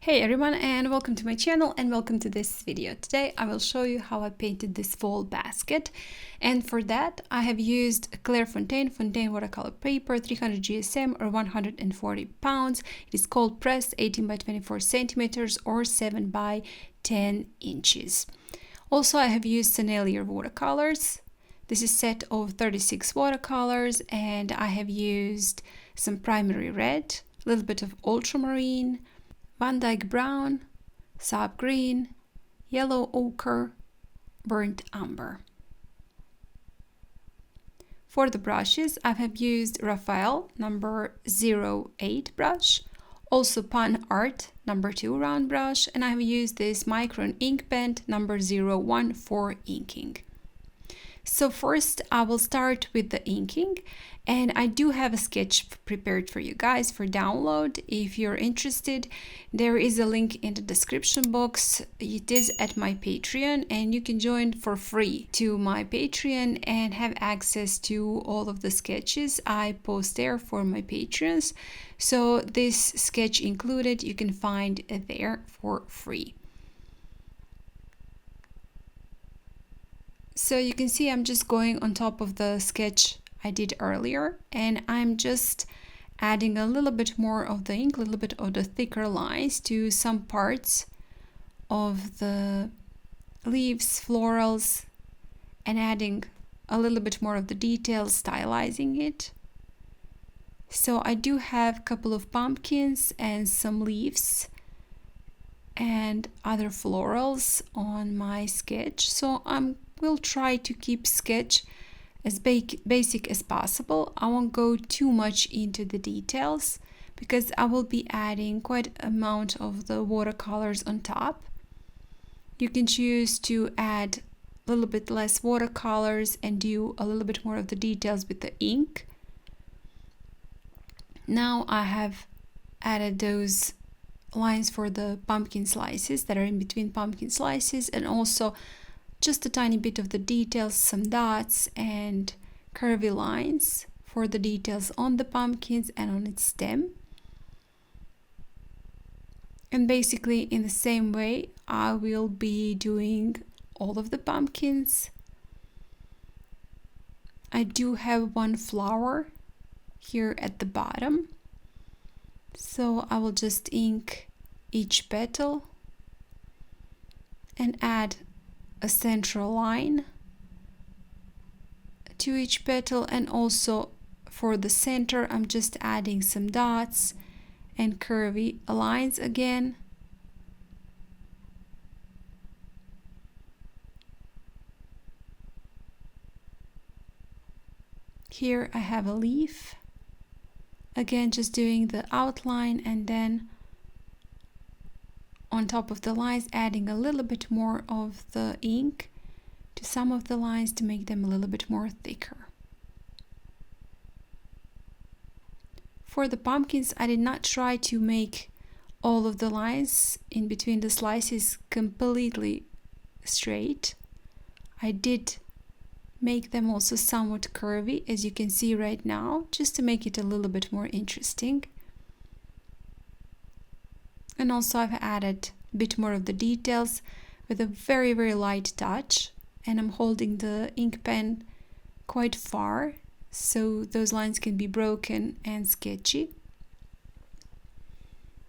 Hey everyone, and welcome to my channel and welcome to this video. Today I will show you how I painted this fall basket, and for that I have used Clairefontaine Fontaine watercolor paper 300 GSM or 140 pounds. It is cold pressed 18 by 24 centimeters or 7 by 10 inches. Also I have used Sennelier watercolors. This is a set of 36 watercolors, and I have used some primary red, a little bit of ultramarine, Van Dyke brown, sap green, yellow ochre, burnt umber. For the brushes, I have used Raphael number 08 brush, also Panart number 2 round brush, and I have used this Micron ink pen number 01 for inking. So first I will start with the inking, and I do have a sketch prepared for you guys for download. If you're interested, there is a link in the description box. It is at my Patreon, and you can join for free to my Patreon and have access to all of the sketches I post there for my patrons. So this sketch included, you can find it there for free. So you can see I'm just going on top of the sketch I did earlier, and I'm just adding a little bit more of the ink, a little bit of the thicker lines to some parts of the leaves, florals, and adding a little bit more of the details, stylizing it. So I do have a couple of pumpkins and some leaves and other florals on my sketch, so will try to keep sketch as basic as possible. I won't go too much into the details because I will be adding quite an amount of the watercolors on top. You can choose to add a little bit less watercolors and do a little bit more of the details with the ink. Now I have added those lines for the pumpkin slices that are in between pumpkin slices, and also just a tiny bit of the details, some dots and curvy lines for the details on the pumpkins and on its stem. And basically in the same way I will be doing all of the pumpkins. I do have one flower here at the bottom, so I will just ink each petal and add a central line to each petal, and also for the center I'm just adding some dots and curvy lines again. Here I have a leaf, again just doing the outline, and then on top of the lines adding a little bit more of the ink to some of the lines to make them a little bit more thicker. For the pumpkins, I did not try to make all of the lines in between the slices completely straight. I did make them also somewhat curvy, as you can see right now, just to make it a little bit more interesting. And also I've added a bit more of the details with a very light touch, and I'm holding the ink pen quite far so those lines can be broken and sketchy.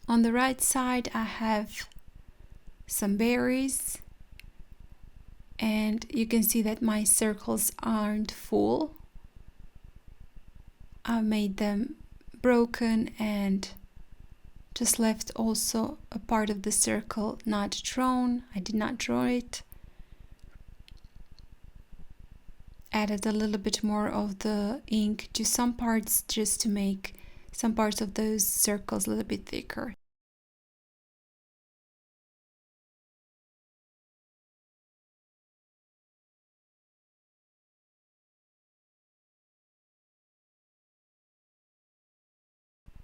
On the right side I have some berries, and you can see that my circles aren't full. I made them broken and just left also a part of the circle not drawn. I did not draw it. Added a little bit more of the ink to some parts just to make some parts of those circles a little bit thicker.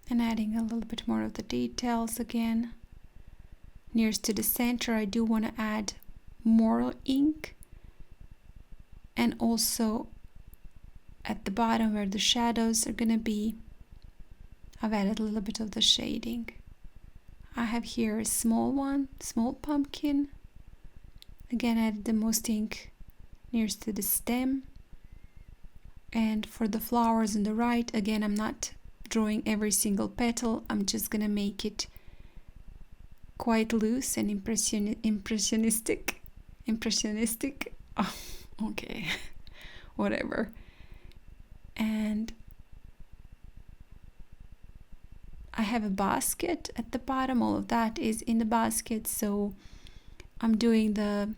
And adding a little bit more of the details again. Nearest to the center I do want to add more ink, and also at the bottom where the shadows are gonna be, I've added a little bit of the shading. I have here a small one, small pumpkin. Again, I added the most ink nearest to the stem. And for the flowers on the right, again, I'm not drawing every single petal. I'm just gonna make it quite loose and impressionistic. Oh, okay, whatever. And I have a basket at the bottom. All of that is in the basket, so I'm doing the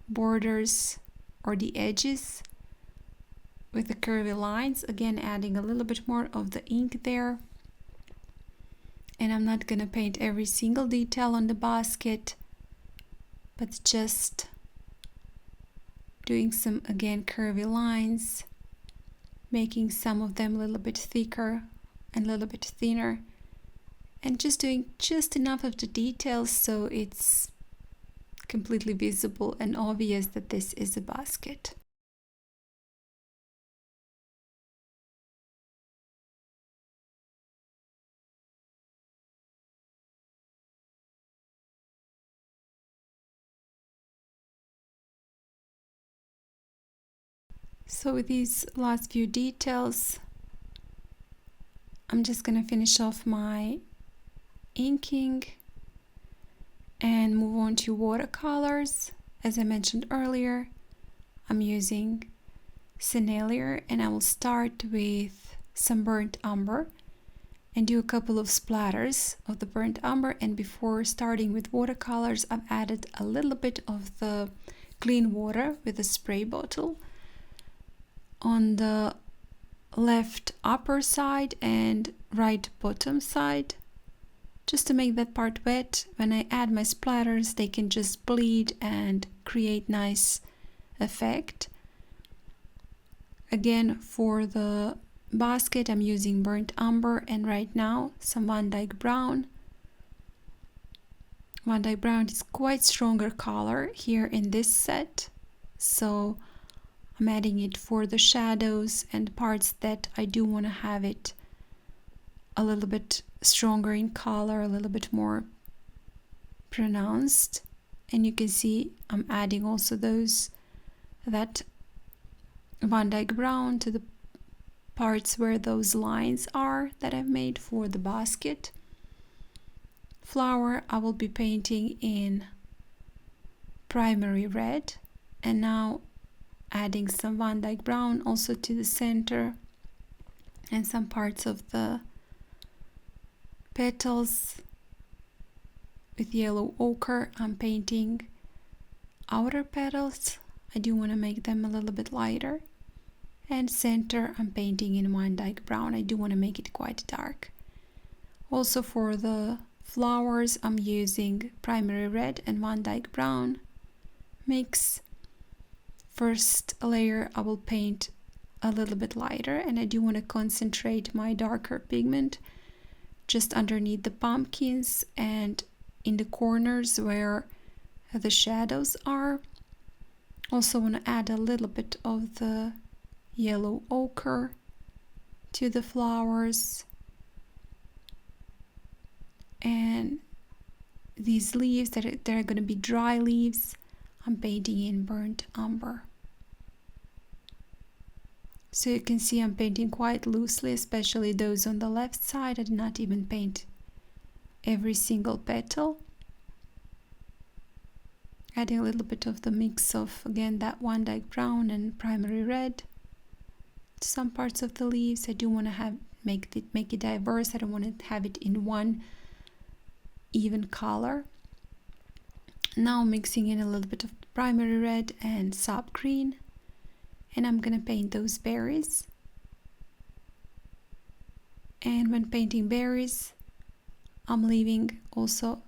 borders or the edges with the curvy lines, again adding a little bit more of the ink there. And I'm not gonna paint every single detail on the basket, but just doing some, again, curvy lines, making some of them a little bit thicker and a little bit thinner, and just doing just enough of the details so it's completely visible and obvious that this is a basket. So with these last few details, I'm just gonna finish off my inking and move on to watercolors. As I mentioned earlier, I'm using Sennelier, and I will start with some burnt umber and do a couple of splatters of the burnt umber. And before starting with watercolors, I've added a little bit of the clean water with a spray bottle on the left upper side and right bottom side, just to make that part wet. When I add my splatters, they can just bleed and create nice effect. Again, for the basket, I'm using burnt umber, and right now some Van Dyke brown. Van Dyke brown is quite stronger color here in this set, so I'm adding it for the shadows and parts that I do want to have it a little bit stronger in color, a little bit more pronounced. And you can see I'm adding also that Van Dyke brown to the parts where those lines are that I've made for the basket. Flower I will be painting in primary red, and now adding some Van Dyke brown also to the center and some parts of the petals. With yellow ochre, I'm painting outer petals. I do want to make them a little bit lighter. And center, I'm painting in Van Dyke brown. I do want to make it quite dark. Also for the flowers, I'm using primary red and Van Dyke brown mix. First layer I will paint a little bit lighter, and I do want to concentrate my darker pigment just underneath the pumpkins and in the corners where the shadows are. Also want to add a little bit of the yellow ochre to the flowers. And these leaves that are going to be dry leaves, I'm painting in burnt umber. So you can see I'm painting quite loosely, especially those on the left side. I did not even paint every single petal. Adding a little bit of the mix of, again, that Van Dyke brown and primary red to some parts of the leaves. I do want to make it diverse. I don't want to have it in one even color. Now mixing in a little bit of primary red and sap green, and I'm gonna paint those berries. And when painting berries, I'm leaving also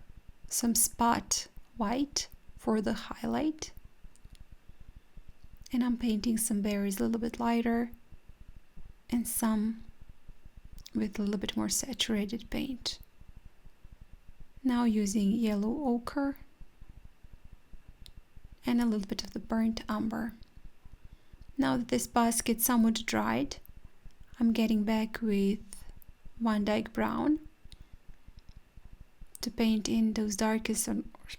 some spot white for the highlight, and I'm painting some berries a little bit lighter and some with a little bit more saturated paint. Now using yellow ochre and a little bit of the burnt umber. Now that this basket somewhat dried, I'm getting back with Van Dyke brown to paint in those darkest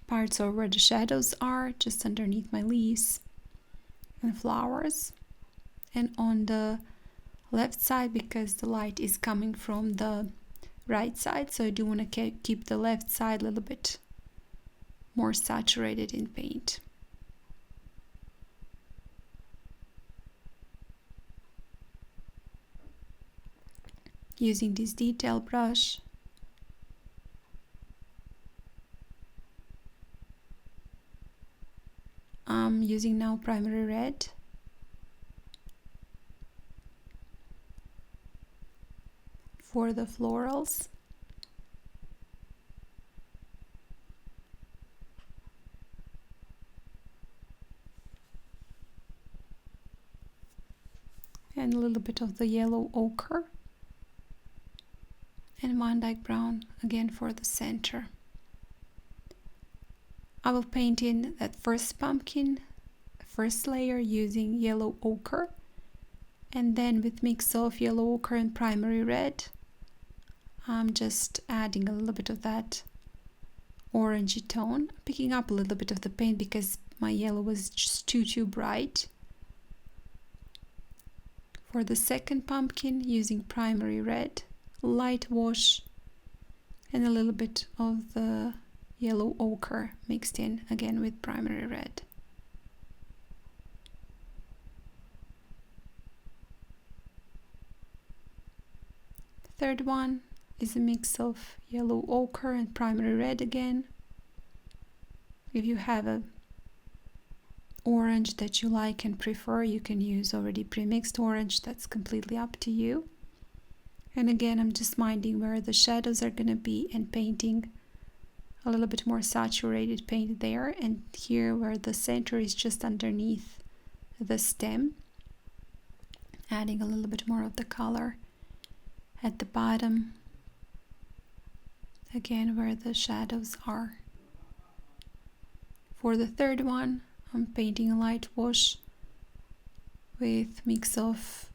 parts or where the shadows are, just underneath my leaves and flowers. And on the left side, because the light is coming from the right side, so I do want to keep the left side a little bit more saturated in paint. Using this detail brush, I'm using now primary red. For the florals. And a little bit of the yellow ochre. And Van Dyke brown again for the center. I will paint in that first pumpkin, first layer using yellow ochre. And then with mix of yellow ochre and primary red, I'm just adding a little bit of that orangey tone, picking up a little bit of the paint because my yellow was just too bright. For the second pumpkin, using primary red, light wash, and a little bit of the yellow ochre mixed in again with primary red. The third one is a mix of yellow ochre and primary red again. If you have a orange that you like and prefer, you can use already pre-mixed orange. That's completely up to you. And again, I'm just minding where the shadows are going to be and painting a little bit more saturated paint there, and here where the center is just underneath the stem, adding a little bit more of the color at the bottom, again where the shadows are. For the third one, I'm painting a light wash with mix of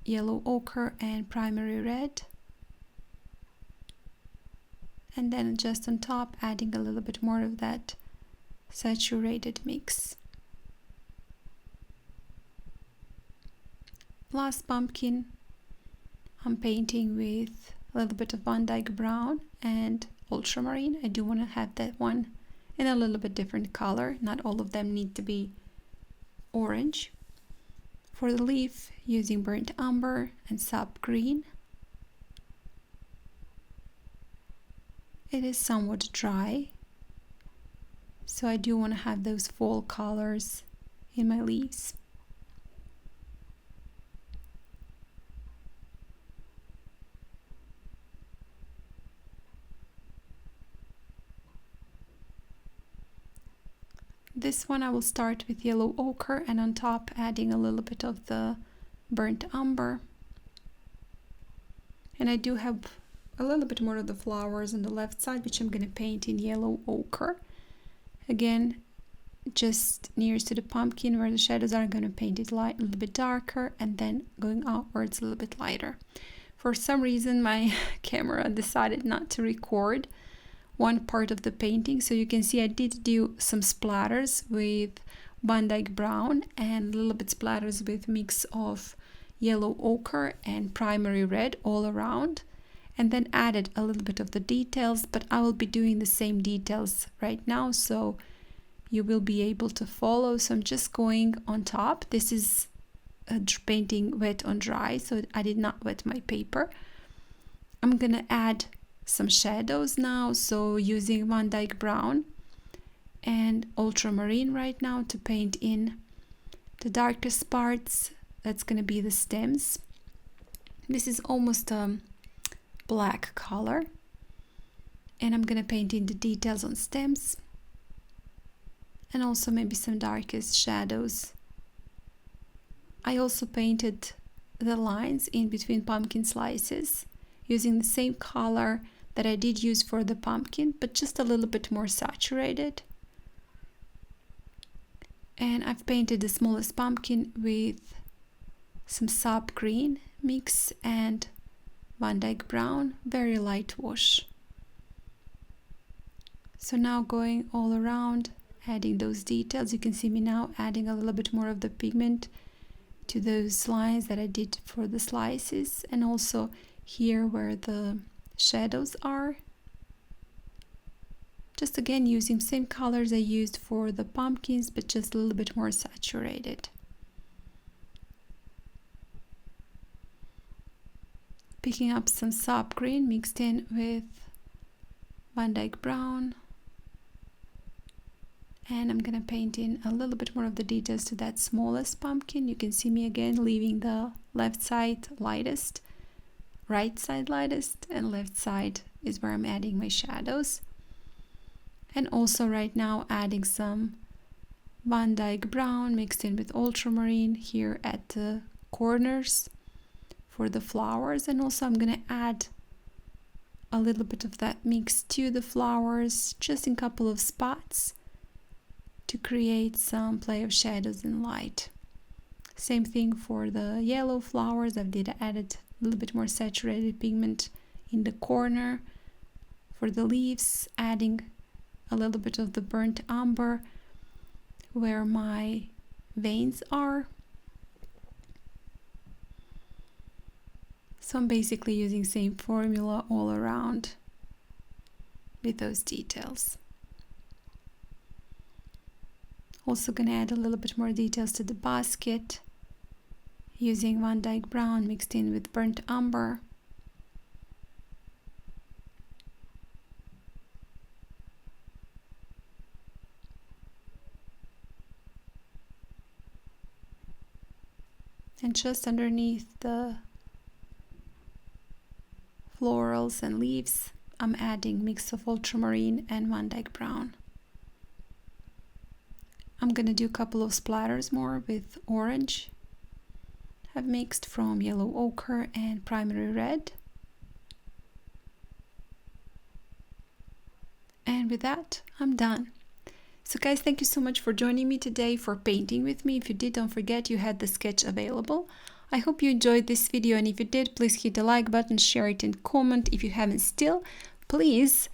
yellow ochre and primary red, and then just on top adding a little bit more of that saturated mix. Last pumpkin, I'm painting with a little bit of Van Dyke brown and ultramarine. I do want to have that one in a little bit different color. Not all of them need to be orange. For the leaf, using burnt umber and sap green. It is somewhat dry, so I do want to have those fall colors in my leaves. This one I will start with yellow ochre and on top adding a little bit of the burnt umber. And I do have a little bit more of the flowers on the left side, which I'm going to paint in yellow ochre. Again, just nearest to the pumpkin where the shadows are, I'm going to paint it light, a little bit darker, and then going outwards a little bit lighter. For some reason my camera decided not to record one part of the painting, so you can see I did do some splatters with Van Dyke brown and a little bit splatters with mix of yellow ochre and primary red all around, and then added a little bit of the details, but I will be doing the same details right now so you will be able to follow. So I'm just going on top. This is a painting wet on dry, so I did not wet my paper. I'm gonna add some shadows now, so using Van Dyke brown and ultramarine right now to paint in the darkest parts. That's going to be the stems. This is almost a black color, and I'm going to paint in the details on stems and also maybe some darkest shadows. I also painted the lines in between pumpkin slices using the same color that I did use for the pumpkin, but just a little bit more saturated. And I've painted the smallest pumpkin with some sap green mix and Van Dyke brown, very light wash. So now going all around, adding those details. You can see me now adding a little bit more of the pigment to those lines that I did for the slices, and also here where the shadows are. Just again using same colors I used for the pumpkins, but just a little bit more saturated. Picking up some sap green mixed in with Van Dyke brown. And I'm gonna paint in a little bit more of the details to that smallest pumpkin. You can see me again leaving the left side lightest, right side lightest, and left side is where I'm adding my shadows. And also right now adding some Van Dyke brown mixed in with ultramarine here at the corners for the flowers. And also I'm gonna add a little bit of that mix to the flowers, just in a couple of spots, to create some play of shadows and light. Same thing for the yellow flowers. I've added a little bit more saturated pigment in the corner. For the leaves, adding a little bit of the burnt umber where my veins are. So I'm basically using same formula all around with those details. Also gonna add a little bit more details to the basket using Van Dyke brown mixed in with burnt umber. And just underneath the florals and leaves, I'm adding mix of ultramarine and Van Dyke brown. I'm gonna do a couple of splatters more with orange. I've mixed from yellow ochre and primary red. And with that, I'm done. So guys, thank you so much for joining me today for painting with me. If you did, don't forget you had the sketch available. I hope you enjoyed this video, and if you did, please hit the like button, share it, and comment. If you haven't still, please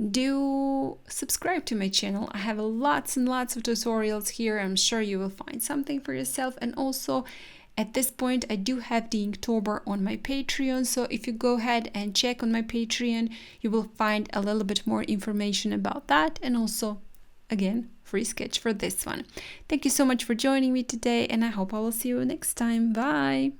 do subscribe to my channel. I have lots and lots of tutorials here. I'm sure you will find something for yourself. And also at this point I do have the Inktober on my Patreon, so if you go ahead and check on my Patreon, you will find a little bit more information about that, and also again free sketch for this one. Thank you so much for joining me today, and I hope I will see you next time. Bye.